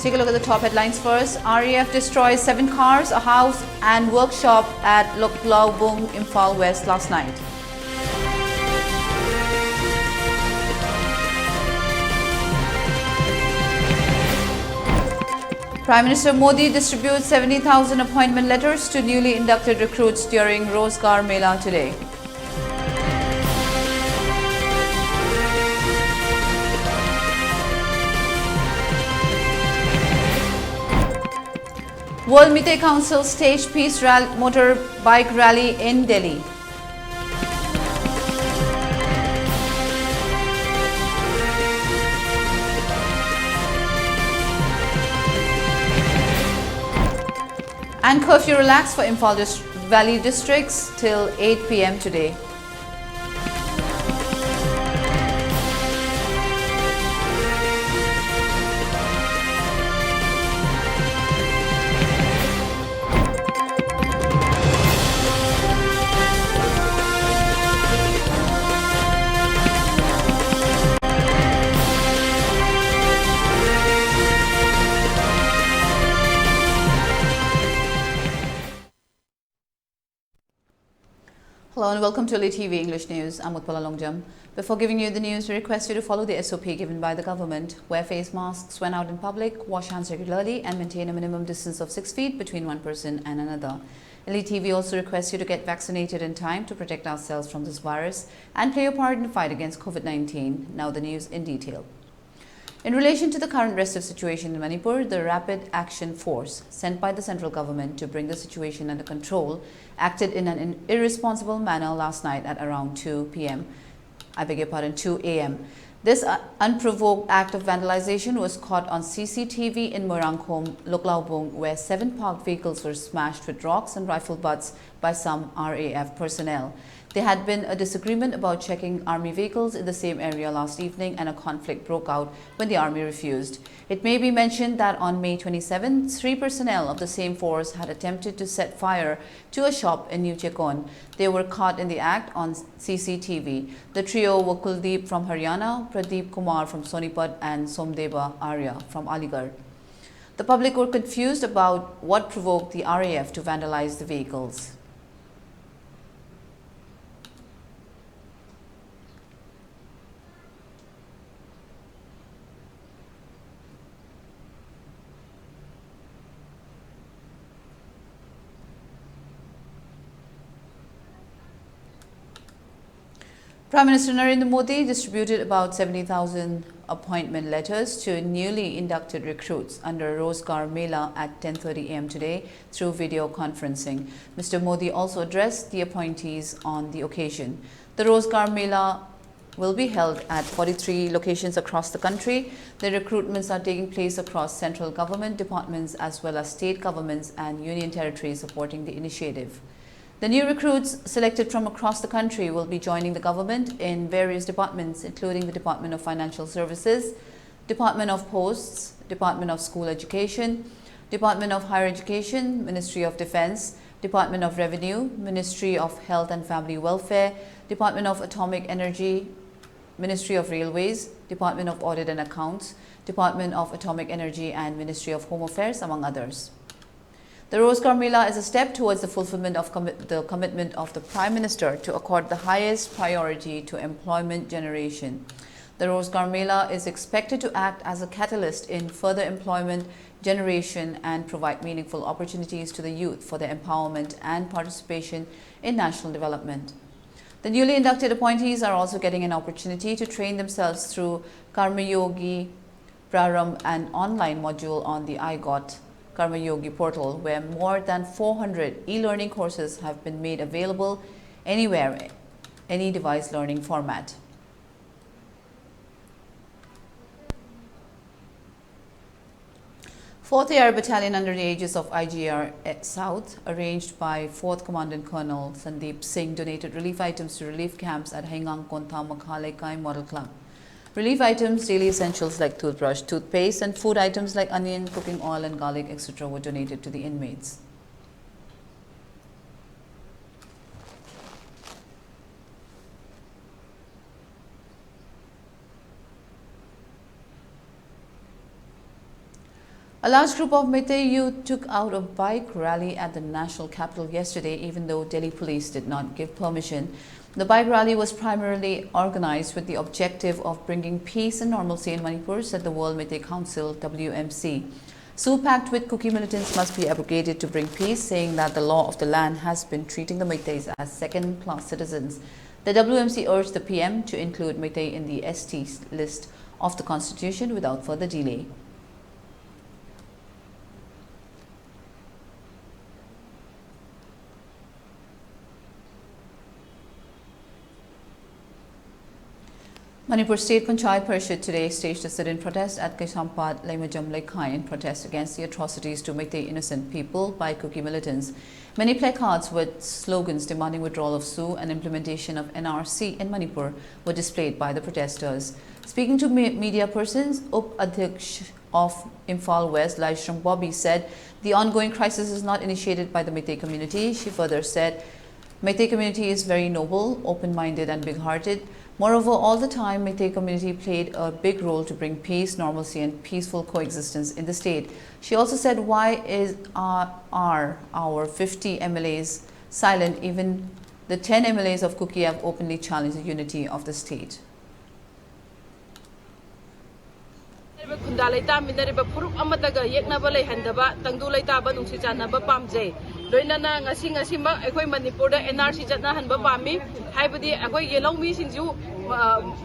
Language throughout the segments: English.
Take a look at the top headlines first. RAF destroys 7 cars, a house and workshop at Loklaubung, Imphal West last night. Prime Minister Modi distributes 70,000 appointment letters to newly inducted recruits during Rozgar Mela today. World Meteor Council staged peace motorbike rally in Delhi. And curfew relaxed for Imphal Valley districts till 8 p.m. today. Hello and welcome to ELITETV English News. I'm Utpala. Before giving you the news, we request you to follow the SOP given by the government. Wear face masks when out in public, wash hands regularly and maintain a minimum distance of 6 feet between one person and another. ELITETV also requests you to get vaccinated in time to protect ourselves from this virus and play your part in the fight against COVID-19. Now the news in detail. In relation to the current restive situation in Manipur, the Rapid Action Force sent by the central government to bring the situation under control acted in an irresponsible manner last night at around 2 a.m. This unprovoked act of vandalization was caught on CCTV in Morangkhom, Loklaubung, where 7 parked vehicles were smashed with rocks and rifle butts by some RAF personnel. There had been a disagreement about checking army vehicles in the same area last evening and a conflict broke out when the army refused. It may be mentioned that on May 27, 3 personnel of the same force had attempted to set fire to a shop in New Chekon. They were caught in the act on CCTV. The trio were Kuldeep from Haryana, Pradeep Kumar from Sonipat and Somdeva Arya from Aligarh. The public were confused about what provoked the RAF to vandalize the vehicles. Prime Minister Narendra Modi distributed about 70,000 appointment letters to newly inducted recruits under Rozgar Mela at 10:30 a.m. today through video conferencing. Mr. Modi also addressed the appointees on the occasion. The Rozgar Mela will be held at 43 locations across the country. The recruitments are taking place across central government departments as well as state governments and union territories supporting the initiative. The new recruits selected from across the country will be joining the government in various departments, including the Department of Financial Services, Department of Posts, Department of School Education, Department of Higher Education, Ministry of Defense, Department of Revenue, Ministry of Health and Family Welfare, Department of Atomic Energy, Ministry of Railways, Department of Audit and Accounts, Department of Atomic Energy and Ministry of Home Affairs, among others. The Rozgar Mela is a step towards the fulfillment of the commitment of the Prime Minister to accord the highest priority to employment generation. The Rozgar Mela is expected to act as a catalyst in further employment generation and provide meaningful opportunities to the youth for their empowerment and participation in national development. The newly inducted appointees are also getting an opportunity to train themselves through Karma Yogi Praram, an online module on the iGot Karma Yogi portal, where more than 400 e-learning courses have been made available anywhere, any device learning format. Fourth Air Battalion under the aegis of IGR South, arranged by 4th Commandant Colonel Sandeep Singh, donated relief items to relief camps at Hengang Kontha Makhale Kai Model Club. Relief items, daily essentials like toothbrush, toothpaste, and food items like onion, cooking oil, and garlic, etc. were donated to the inmates. A large group of Meitei youth took out a bike rally at the national capital yesterday, even though Delhi police did not give permission. The bike rally was primarily organized with the objective of bringing peace and normalcy in Manipur, said the World Meitei Council (WMC). Sue pact with Kuki militants must be abrogated to bring peace, saying that the law of the land has been treating the Meiteis as second-class citizens. The WMC urged the PM to include Meitei in the ST list of the constitution without further delay. Manipur State Panchayat Parishad today staged a sit-in protest at Kaisampat Laimajam Laikhai in protest against the atrocities to Meitei innocent people by Kuki militants. Many placards with slogans demanding withdrawal of SU and implementation of NRC in Manipur were displayed by the protesters. Speaking to media persons, Up-Adhyaksh of Imphal West, Laishram Bobby, said the ongoing crisis is not initiated by the Meitei community. She further said, Meitei community is very noble, open-minded and big-hearted. Moreover, all the time, Meitei community played a big role to bring peace, normalcy and peaceful coexistence in the state. She also said, why are our 50 MLAs silent? Even the 10 MLAs of Kuki have openly challenged the unity of the state. Loinana ngasi mak ekoi Manipur da NRC jatna hanba pami haibadi ekoi yelong mi singju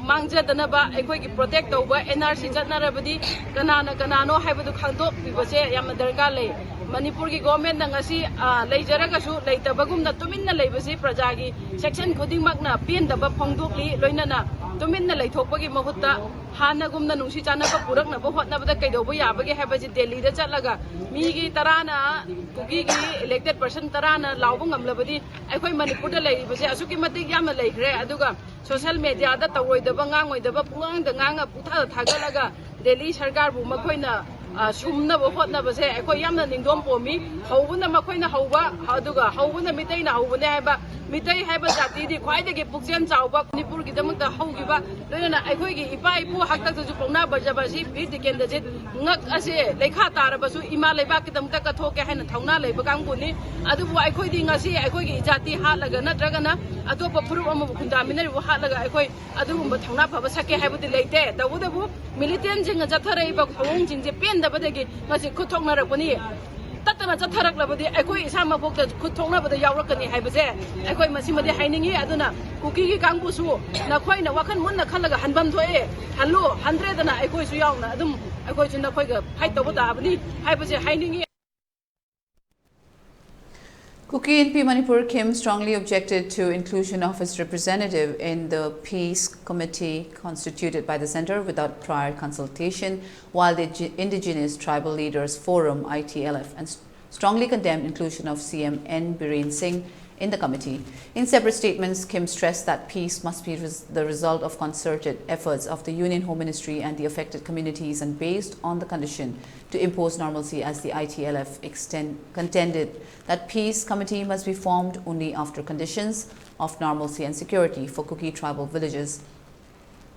mangja dana ba ekoi ki protect tauba NRC jatna rabadi kanano haibadu khangdok bibase yam darkar lei Manipur ki government na ngasi leijara ka su leitabagum na tuminna leibasi praja gi section khuding mak na pin da ba phongdok li loinana tuminna leithokpagi mahutta hana gumna nungsi chana ba purak na ba hotna ba kaidobo yabagi haibasi Delhi da chatlaga mi gi tarana kuki gi elected person tarana laubung amlabadi ekoi Manipur da leibase asuki matik yamna leikre aduga social media da tawoidaba ngangoidaba pungang da nganga putha thagalaga Delhi sarkar bu makhoina sumna bo hotna base ekoi yamna ningdom pomi hobuna makhoina hoba aduga hobuna Meitei na hobune haiba Meitei haiba jati di khwaide ge pukchen chawba Manipur gi damak da hogiba loina ekoi gi ipa ipu hakta ju pongna bajabasi bi dikenda je ngak ase lekha tarabasu ima leba ki damta ka thoke haina thauna leba kangpuni adubu ekoi di ngasi ekoi gi jati halaga natragana atopa puru amu khunda minari bo halaga ekoi adugumba thauna phaba sake haibudi leite dabudabu militant jinga jathare ba khawong jingje pen dabadagi ngasi khuthokna rakpani tatana chatharak labadi ekoi isama bokta khuthokna bada yawrakani haibase ekoi masimadi hainingi aduna kuki gi kangbu su na khoina wakhan munna khalaga hanbam thoe hallo 100 na ekoi su yawna adum ekoi chu na khoi ga fight tawda abni haibase hainingi. Kuki MP Manipur Kim strongly objected to inclusion of his representative in the peace committee constituted by the centre without prior consultation, while the Indigenous Tribal Leaders Forum (ITLF) and strongly condemned inclusion of CM N. Biren Singh in the committee. In separate statements, Kim stressed that peace must be the result of concerted efforts of the Union Home Ministry and the affected communities and based on the condition to impose normalcy, as the ITLF contended that peace committee must be formed only after conditions of normalcy and security for Kuki tribal villages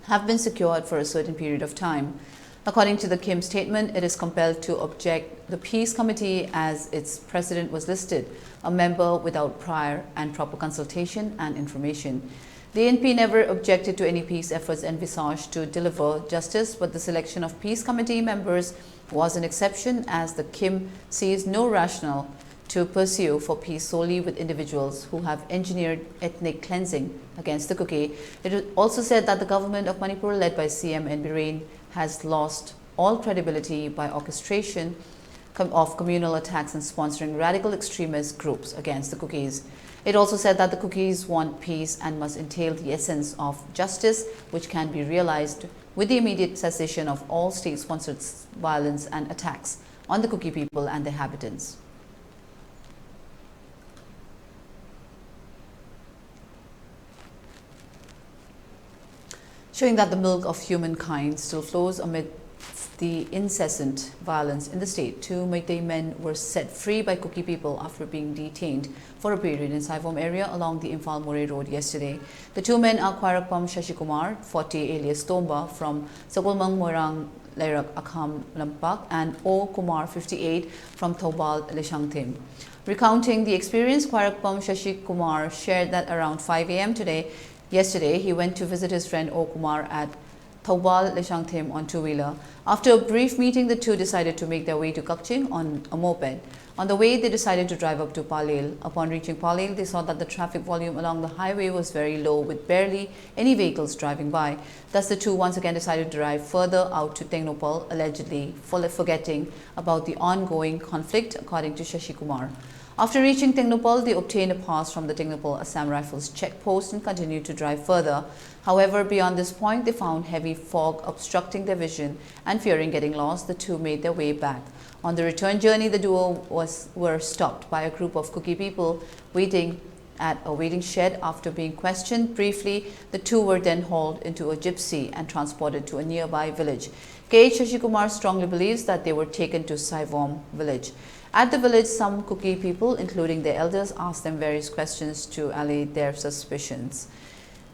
have been secured for a certain period of time. According to the Kim statement, it is compelled to object the peace committee as its president was listed, a member without prior and proper consultation and information. The NP never objected to any peace efforts envisaged to deliver justice, but the selection of peace committee members was an exception, as the Kim sees no rationale to pursue for peace solely with individuals who have engineered ethnic cleansing against the Kuki. It also said that the government of Manipur, led by CM N. Biren, has lost all credibility by orchestration of communal attacks and sponsoring radical extremist groups against the Kukis. It also said that the Kukis want peace and must entail the essence of justice, which can be realized with the immediate cessation of all state-sponsored violence and attacks on the Kuki people and their inhabitants. Showing that the milk of humankind still flows amid the incessant violence in the state. 2 Meitei men were set free by Kuki people after being detained for a period in Saivom area along the Imphal-More road yesterday. The 2 men are Khairakpam Shashikumar, 40, alias Tomba, from Sakulmang Moirang Lairak Akham Lampak, and O. Kumar, 58, from Thobal, Lishangthim. Recounting the experience, Kwarakpam Shashi Kumar shared that around 5 a.m. yesterday, he went to visit his friend O. Kumar at Thobal, Lishangthim on two-wheeler. After a brief meeting, the two decided to make their way to Kakching on a moped. On the way, they decided to drive up to Palil. Upon reaching Palil, they saw that the traffic volume along the highway was very low, with barely any vehicles driving by. Thus, the two once again decided to drive further out to Tengnopal, allegedly forgetting about the ongoing conflict, according to Shashi Kumar. After reaching Tengnopal, they obtained a pass from the Tengnopal Assam Rifles checkpost and continued to drive further. However, beyond this point, they found heavy fog obstructing their vision, and fearing getting lost, the two made their way back. On the return journey, the duo were stopped by a group of Kuki people waiting at a waiting shed. After being questioned briefly, the two were then hauled into a gypsy and transported to a nearby village. K. Shashi Kumar strongly believes that they were taken to Saivom village. At the village, some Kuki people, including their elders, asked them various questions to allay their suspicions.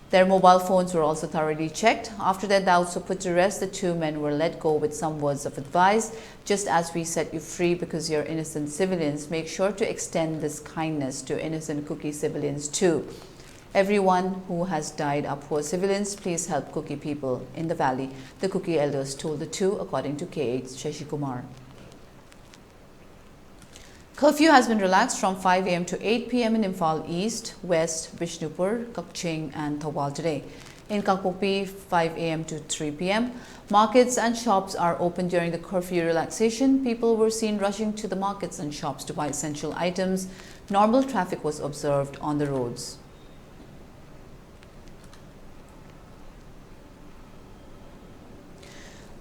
Their mobile phones were also thoroughly checked. After their doubts were put to rest, the two men were let go with some words of advice. Just as we set you free because you're innocent civilians, make sure to extend this kindness to innocent Kuki civilians too. Everyone who has died are poor civilians. Please help Kuki people in the valley, the Kuki elders told the two, according to K.H. Shashi Kumar. Curfew has been relaxed from 5 a.m. to 8 p.m. in Imphal East, West, Bishnupur, Kakching and Thobal today. In Kangpokpi, 5 a.m. to 3 p.m. Markets and shops are open during the curfew relaxation. People were seen rushing to the markets and shops to buy essential items. Normal traffic was observed on the roads.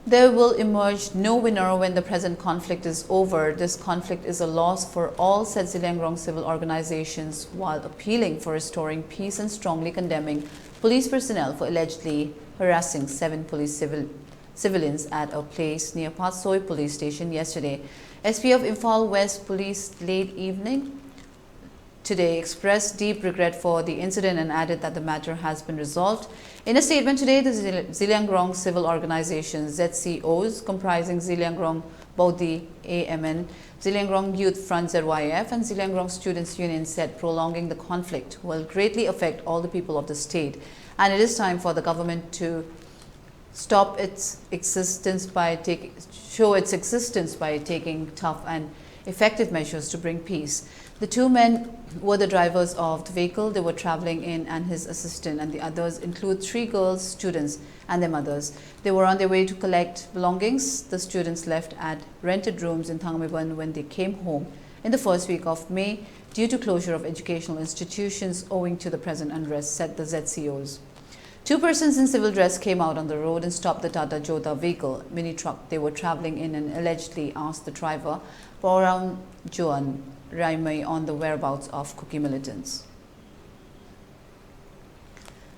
There will emerge no winner when the present conflict is over. This conflict is a loss for all, said Ziliangrong civil organizations, while appealing for restoring peace and strongly condemning police personnel for allegedly harassing 7 police civilians at a place near Patsoi police station yesterday. SP of Imphal West Police late evening today expressed deep regret for the incident and added that the matter has been resolved. In a statement today, the Ziliangrong civil organizations, ZCOs, comprising Ziliangrong Bodhi AMN, Ziliangrong Youth Front ZYF and Ziliangrong Students Union said prolonging the conflict will greatly affect all the people of the state, and it is time for the government to show its existence by taking tough and effective measures to bring peace. The two men were the drivers of the vehicle they were traveling in and his assistant, and the others include 3 girls, students and their mothers. They were on their way to collect belongings. The students left at rented rooms in Thangamiban when they came home in the first week of May due to closure of educational institutions owing to the present unrest, said the ZCOs. 2 persons in civil dress came out on the road and stopped the Tata Jodha vehicle, mini truck they were traveling in, and allegedly asked the driver, Pauram Juan Raimai, on the whereabouts of Kuki militants.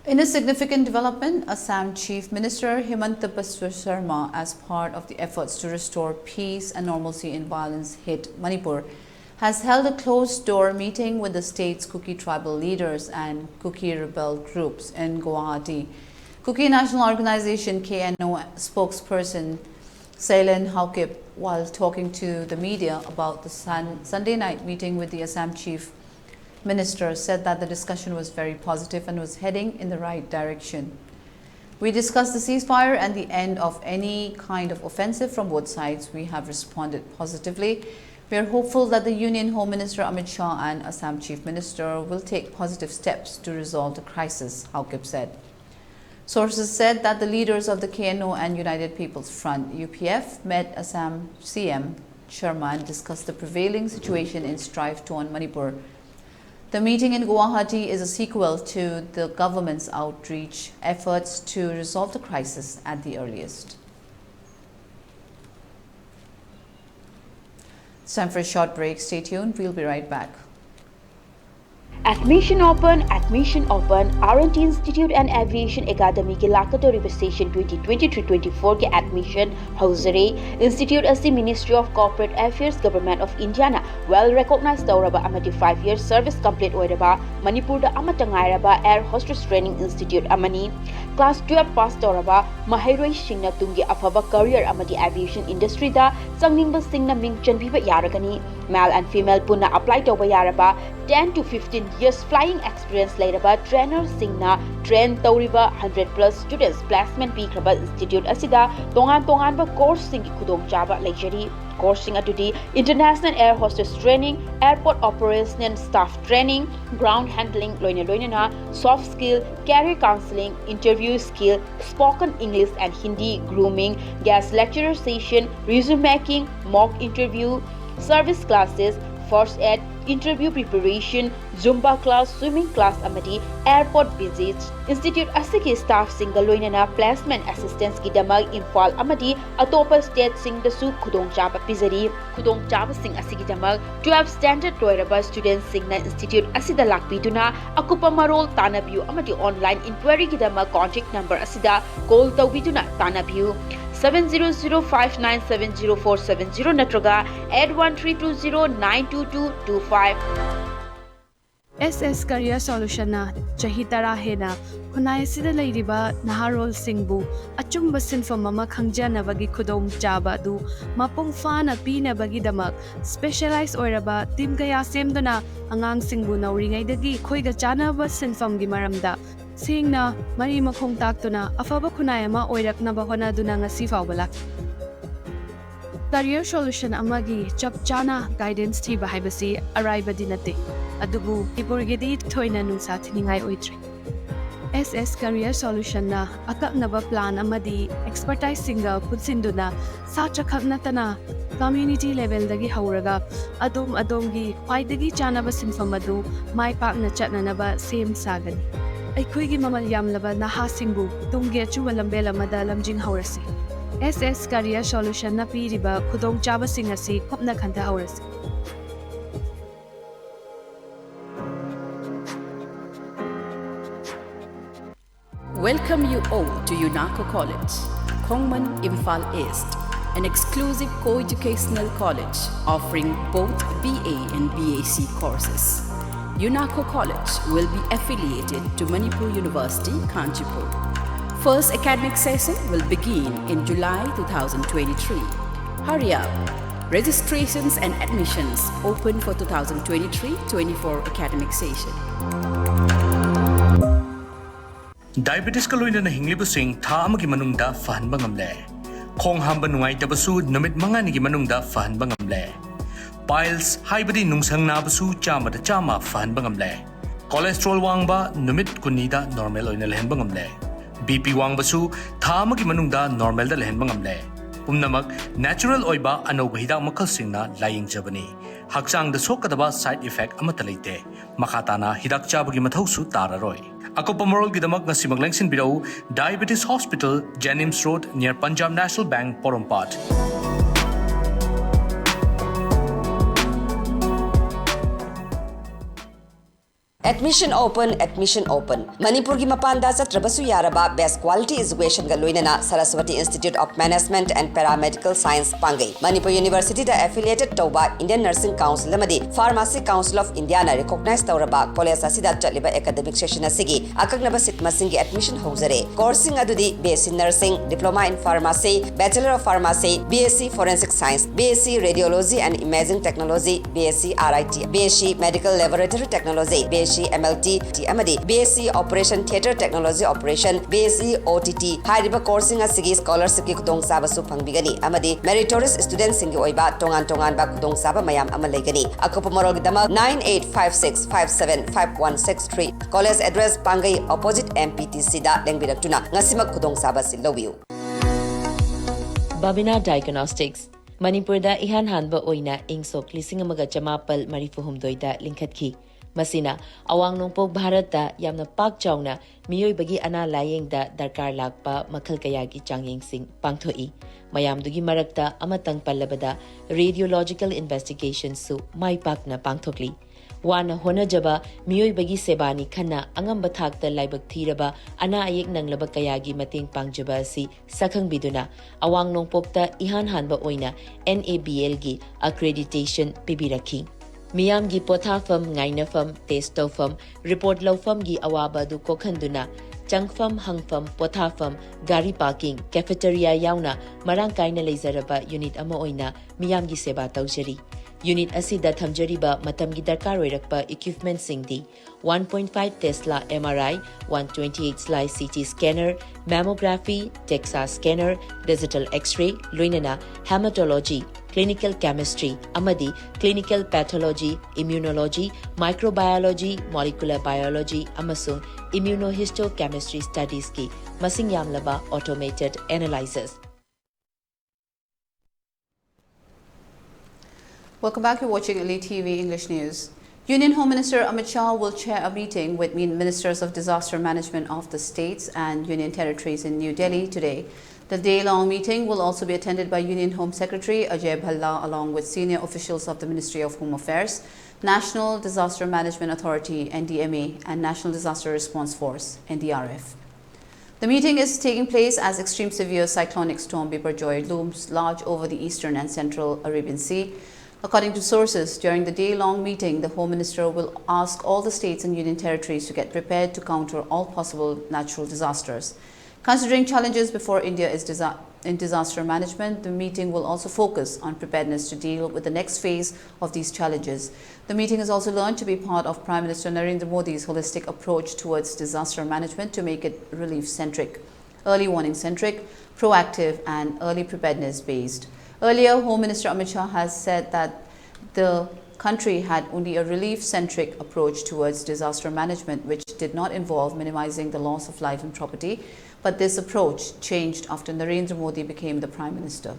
In a significant development, Assam Chief Minister Himanta Biswa Sharma, as part of the efforts to restore peace and normalcy in violence-hit Manipur, has held a closed-door meeting with the state's Kuki tribal leaders and Kuki rebel groups in Guwahati. Kuki National Organization KNO spokesperson Sailen Haukip, while talking to the media about the Sunday night meeting with the Assam Chief Minister, said that the discussion was very positive and was heading in the right direction. We discussed the ceasefire and the end of any kind of offensive from both sides. We have responded positively. We are hopeful that the Union Home Minister Amit Shah and Assam Chief Minister will take positive steps to resolve the crisis, Haukip said. Sources said that the leaders of the KNO and United People's Front (UPF) met Assam CM Sharma and discussed the prevailing situation in strife-torn Manipur. The meeting in Guwahati is a sequel to the government's outreach efforts to resolve the crisis at the earliest. It's time for a short break. Stay tuned. We'll be right back. Admission open, R&T Institute and Aviation Academy के लाकतोरी session 2023-24 के admission Hosere Institute as the Ministry of Corporate Affairs Government of India na well recognized Tauraba amati 5-year service complete oiraba Manipur da amatangairaba Air Hostess Training Institute amani class 12 pass toraba mahairoi singna tungi afaba career amadi aviation industry da changningba singna ming chanbiba yaragani male and female punna apply toba yaraba 10 to 15 years flying experience lairaba trainer singna train tauriba 100 plus students placement pikraba institute asida tongan ba course sing khudong chaba leijari course sing adudi international air hostess training airport operation and staff training ground handling loina soft skill career counseling interview skill spoken English and Hindi grooming guest lecturer session resume making mock interview service classes first aid interview preparation Zumba class swimming class amadi airport visits institute asiki staff single loinana placement assistance ki damag Imphal amadi atopa state sing da su khudong chaba pizari khudong chaba sing asiki damag 12 standard loiraba students singna institute asida lakpiduna akupa marol tanabiu amadi online inquiry ki damag contact number asida call tawbiduna tanabiu 7005970470 natraga 8132092225 SS Career Solution na chahi tara hena khunai sida leiriba naharol singbu achumba sinfam ama khangjana bagi khudong chaba du mapung fana pina bagi damak specialized oiraba team kaya semduna angang singbu nauringai dagi khoiga chana ba sinfam gi maramda singna mari makhong taktuna afaba khunai ama oirakna ba hona duna ngasi fawbalak Career Solution amagi chap chana guidance thiba haibasi arriba dinate adubu ipurgedi thoina nungsa thiningai oitre SS Career Solution na akaknaba plan amadi expertise singa putsinduna sacha khaknatana community level dagi hauraga adom gi khwaidagi chanaba sinfam adu mai pakna chatnanaba same sagani aikhoigi mamal yamlaba naha singbu tungge chuwalambe lamada lamjing haurasi SS Career Solution na piriba khudong chaba singasi khopna khanta haurasi Welcome you all to UNACO College, Kongman Imphal East, an exclusive co-educational college offering both BA and BAC courses. UNACO College will be affiliated to Manipur University, Kanchipur. First academic session will begin in July 2023. Hurry up! Registrations and admissions open for 2023-24 academic session. Diabetes ka loina na hinglibusing tha amagi manungda fahanba ngamle. Khong hamba nungai tabasu numit manga nigi manungda fahanba ngamle. Piles haibadi nungsang nabasu chama da chama fahanba ngamle. Cholesterol wangba numit kunida normal oina lehenba ngamle. BP wangbasu tha amagi manungda normal da lehenba ngamle. Pumnamak natural oiba anoba hidak makal singna laying jabani. Haksang da sokadaba side effect amata leite. Makatana hidak chabagi mathausu tararoi. Akopa moral gidamak na simaglengsin bidau Diabetes Hospital, Jenims Road near Punjab National Bank, Porompat. Admission open. Manipur ki mapanda satrabasu yaraba best quality education ga loinana Saraswati Institute of Management and Paramedical Science Pangai. Manipur University da affiliated tauba Indian Nursing Council amadi Pharmacy Council of India na recognized tauraba college asida chaliba academic session asigi akagnaba sitmasingi admission hauzare. Coursing adudi BSc Nursing, Diploma in Pharmacy, Bachelor of Pharmacy, BSc Forensic Science, BSc Radiology and Imaging Technology, BSc RIT, BSc Medical Laboratory Technology, BSc MLT amadi BSc Operation Theatre Technology Operation, BSc OTT hariba coursing asigi scholarship ki kudong saba su pangbigani amadi meritorious students singi oiba tongan ba kudong saba mayam amalegani akopa moral gidama 9856575163 college address Pangai opposite MPTC da lengbidaktuna ngasimak kudong saba silowiu. Babina Diagnostics Manipur da ihan hanba oina ingsok lising amaga chamapal marifuhumdoi da linkhatki Masina awang nongpok Bharat da yamna pak chawna miyoi bagi ana layeng da darkar lakpa makhal kaya gi changyeng sing pangthoi mayam dugi marakta amatang pallabada radiological investigation su mai pak na pangthokli wana hona jaba miyoi bagi sebani khana angamba thakta laibak thiraba ana ayek nanglaba kaya gi mateng pangjaba si sakhang biduna awang nongpok ta ihan hanba oina NABL gi accreditation pibirakhi Miyam gi pothafam ngainafam testofam report lawfam gi awaba du kokhanduna changfam hangfam pothafam gari parking cafeteria yauna marang kaina leizaraba unit ama oina miyamgi seba taujari unit asida thamjariba matamgi darkar oirakpa equipment singdi 1.5 Tesla MRI 128 slice CT scanner mammography DEXA scanner digital x-ray loinana hematology clinical chemistry amadi clinical pathology immunology microbiology molecular biology amasung immunohistochemistry studies ki masing yamlaba automated analyzers. Welcome back. You're watching ELITETV English News. Union Home Minister Amit Shah will chair a meeting with Ministers of Disaster Management of the states and Union territories in New Delhi today. The day-long meeting will also be attended by Union Home Secretary Ajay Bhalla along with senior officials of the Ministry of Home Affairs, National Disaster Management Authority (NDMA) and National Disaster Response Force (NDRF). The meeting is taking place as extreme severe cyclonic storm Biparjoy looms large over the eastern and central Arabian Sea. According to sources, during the day-long meeting, the Home Minister will ask all the states and union territories to get prepared to counter all possible natural disasters. Considering challenges before India in disaster management, the meeting will also focus on preparedness to deal with the next phase of these challenges. The meeting is also learned to be part of Prime Minister Narendra Modi's holistic approach towards disaster management to make it relief-centric, early warning-centric, proactive and early preparedness-based. Earlier, Home Minister Amit Shah has said that the country had only a relief-centric approach towards disaster management, which did not involve minimizing the loss of life and property. But this approach changed after Narendra Modi became the Prime Minister.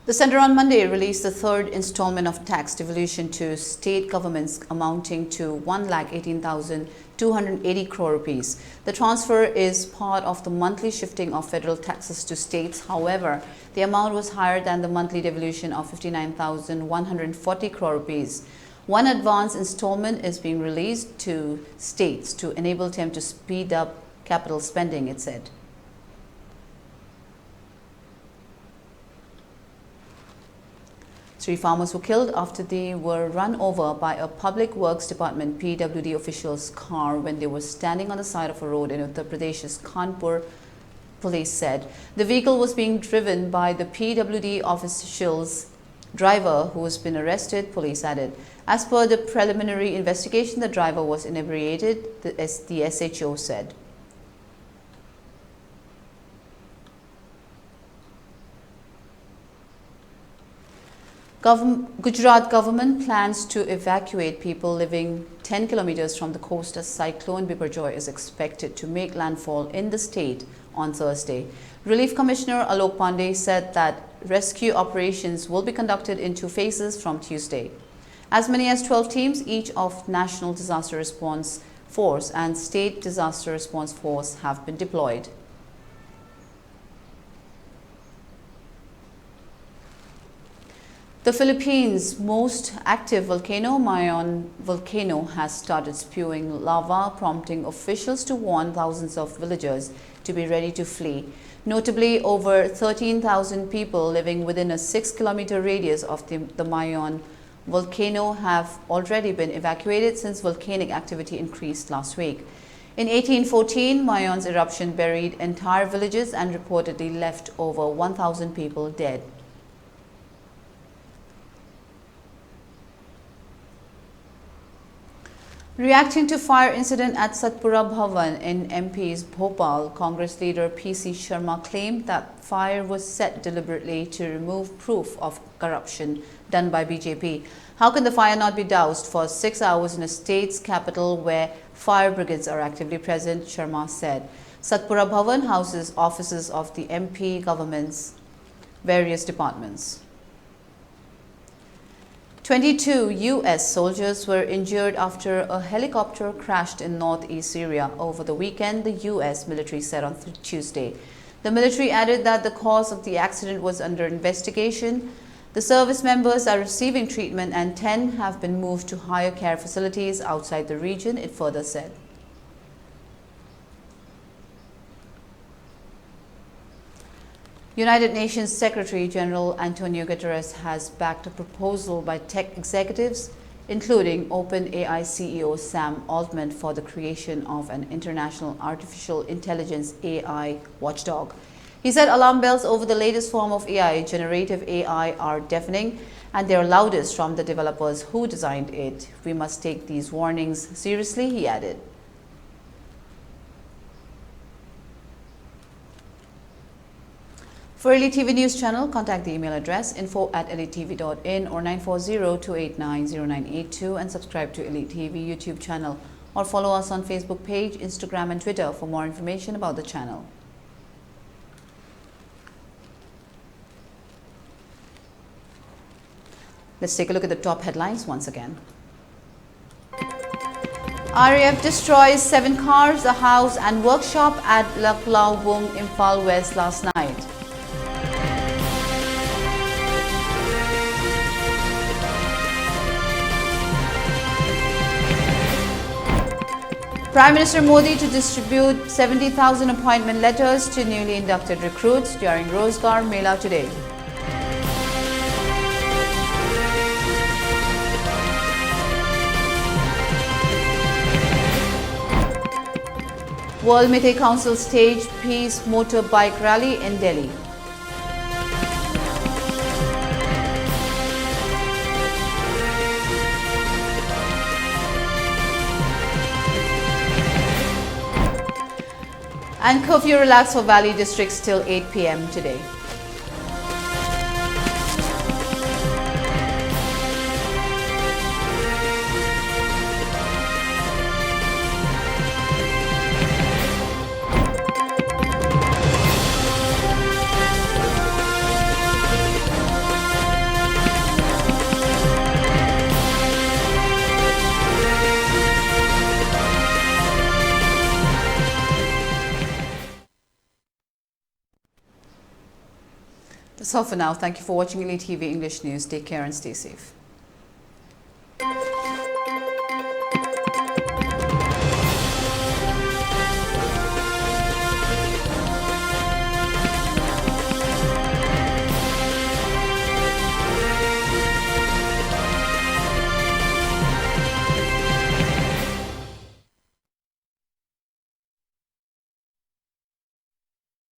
The Centre on Monday released the third installment of tax devolution to state governments amounting to 1,18,280 crore rupees. The transfer is part of the monthly shifting of federal taxes to states. However, the amount was higher than the monthly devolution of 59,140 crore rupees. One advance installment is being released to states to enable them to speed up capital spending, it said. Three farmers were killed after they were run over by a Public Works Department PWD official's car when they were standing on the side of a road in Uttar Pradesh's Kanpur, police said. The vehicle was being driven by the PWD official's driver, who has been arrested, police added. As per the preliminary investigation, the driver was inebriated, the SHO said. Gujarat government plans to evacuate people living 10 kilometers from the coast as cyclone Biparjoy is expected to make landfall in the state on Thursday. Relief Commissioner Alok Pandey said that rescue operations will be conducted in 2 phases from Tuesday. As many as 12 teams, each of National Disaster Response Force and State Disaster Response Force, have been deployed. The Philippines' most active volcano, Mayon volcano, has started spewing lava, prompting officials to warn thousands of villagers to be ready to flee. Notably, over 13,000 people living within a 6-kilometer radius of the Mayon volcano have already been evacuated since volcanic activity increased last week. In 1814, Mayon's eruption buried entire villages and reportedly left over 1,000 people dead. Reacting to fire incident at Satpura Bhavan in MP's Bhopal, Congress leader PC Sharma claimed that fire was set deliberately to remove proof of corruption done by BJP. How can the fire not be doused for 6 hours in a state's capital where fire brigades are actively present, Sharma said. Satpura Bhavan houses offices of the MP government's various departments. 22 U.S. soldiers were injured after a helicopter crashed in northeast Syria over the weekend, the U.S. military said on Tuesday. The military added that the cause of the accident was under investigation. The service members are receiving treatment and 10 have been moved to higher care facilities outside the region, it further said. United Nations Secretary General Antonio Guterres has backed a proposal by tech executives including OpenAI CEO Sam Altman for the creation of an international artificial intelligence AI watchdog. He said alarm bells over the latest form of AI, generative AI, are deafening, and they are loudest from the developers who designed it. We must take these warnings seriously, he added. For ELITETV News Channel, contact the email address info@elitetv.in or 940-289-0982 and subscribe to ELITETV YouTube channel or follow us on Facebook page, Instagram and Twitter for more information about the channel. Let's take a look at the top headlines once again. RAF destroys 7 cars, a house and workshop at Laklaubung, Imphal West last night. Prime Minister Modi to distribute 70,000 appointment letters to newly inducted recruits during Rozgar Mela today. World Meteor Council staged Peace Motorbike Rally in Delhi. And curfew relaxed for Valley districts till 8 p.m. today. That's all for now. Thank you for watching ELITETV English News. Take care and stay safe.